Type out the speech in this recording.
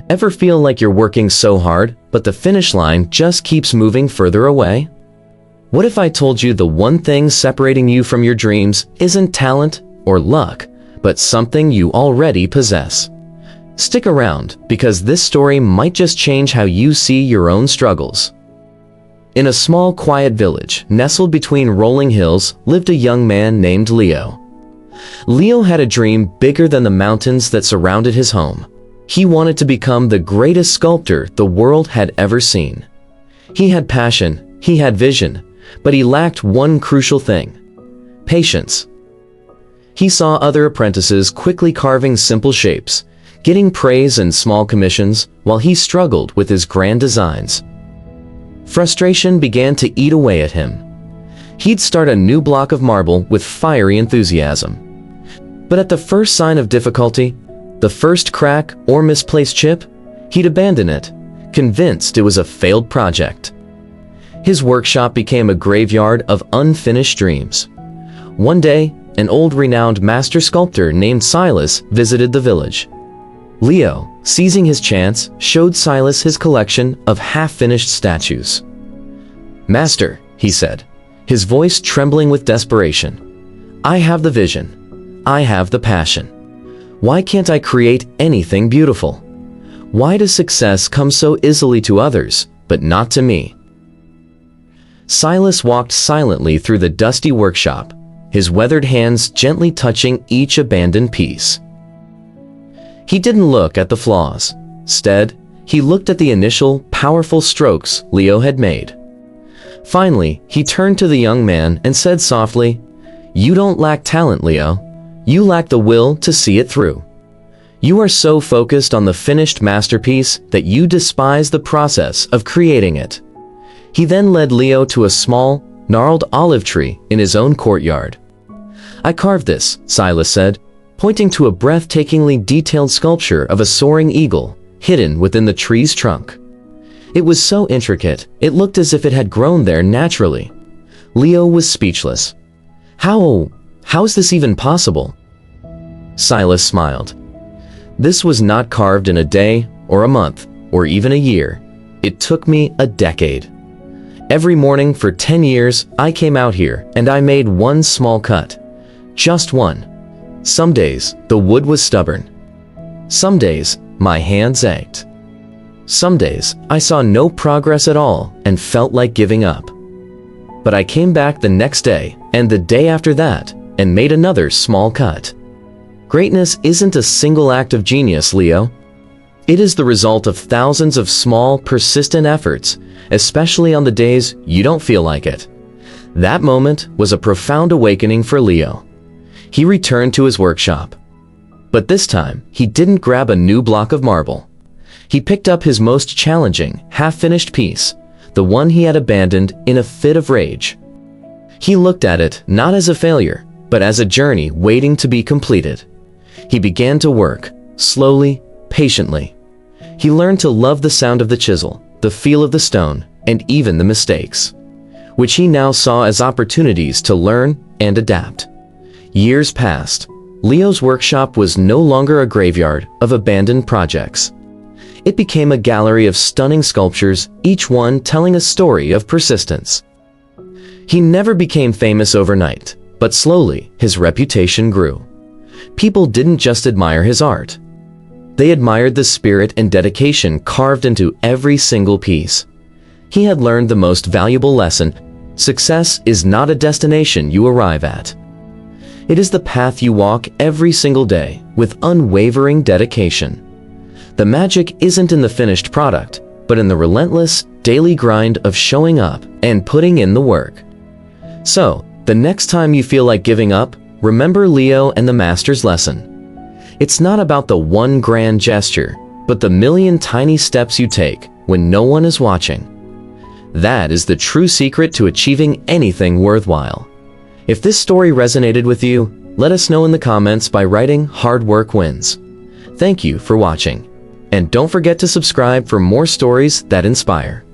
Ever feel like you're working so hard, but the finish line just keeps moving further away? What if I told you the one thing separating you from your dreams isn't talent or luck, but something you already possess? Stick around, because this story might just change how you see your own struggles. In a small, quiet village, nestled between rolling hills, lived a young man named Leo. Leo had a dream bigger than the mountains that surrounded his home. He wanted to become the greatest sculptor the world had ever seen. He had passion, he had vision, but he lacked one crucial thing: patience. He saw other apprentices quickly carving simple shapes, getting praise and small commissions, while he struggled with his grand designs. Frustration began to eat away at him. He'd start a new block of marble with fiery enthusiasm. But at the first sign of difficulty, the first crack or misplaced chip, he'd abandon it, convinced it was a failed project. His workshop became a graveyard of unfinished dreams. One day, an old renowned master sculptor named Silas visited the village. Leo, seizing his chance, showed Silas his collection of half-finished statues. "Master," he said, his voice trembling with desperation, "I have the vision. I have the passion. Why can't I create anything beautiful? Why does success come so easily to others, but not to me?" Silas walked silently through the dusty workshop, his weathered hands gently touching each abandoned piece. He didn't look at the flaws. Instead, he looked at the initial, powerful strokes Leo had made. Finally, he turned to the young man and said softly, "You don't lack talent, Leo. You lack the will to see it through. You are so focused on the finished masterpiece that you despise the process of creating it." He then led Leo to a small, gnarled olive tree in his own courtyard. "I carved this," Silas said, pointing to a breathtakingly detailed sculpture of a soaring eagle hidden within the tree's trunk. It was so intricate, it looked as if it had grown there naturally. Leo was speechless. How is this even possible?" Silas smiled. "This was not carved in a day, or a month, or even a year. It took me a decade. Every morning for 10 years, I came out here and I made one small cut. Just one. Some days, the wood was stubborn. Some days, my hands ached. Some days, I saw no progress at all and felt like giving up. But I came back the next day, and the day after that, and made another small cut. Greatness isn't a single act of genius, Leo. It is the result of thousands of small, persistent efforts, especially on the days you don't feel like it." That moment was a profound awakening for Leo. He returned to his workshop. But this time, he didn't grab a new block of marble. He picked up his most challenging, half-finished piece, the one he had abandoned in a fit of rage. He looked at it not as a failure, but as a journey waiting to be completed. He began to work, slowly, patiently. He learned to love the sound of the chisel, the feel of the stone, and even the mistakes, which he now saw as opportunities to learn and adapt. Years passed. Leo's workshop was no longer a graveyard of abandoned projects. It became a gallery of stunning sculptures, each one telling a story of persistence. He never became famous overnight, but slowly his reputation grew. People didn't just admire his art. They admired the spirit and dedication carved into every single piece. He had learned the most valuable lesson: success is not a destination you arrive at. It is the path you walk every single day with unwavering dedication. The magic isn't in the finished product, but in the relentless, daily grind of showing up and putting in the work. So, the next time you feel like giving up, remember Leo and the master's lesson. It's not about the one grand gesture, but the million tiny steps you take when no one is watching. That is the true secret to achieving anything worthwhile. If this story resonated with you, let us know in the comments by writing "Hard work wins." Thank you for watching. And don't forget to subscribe for more stories that inspire.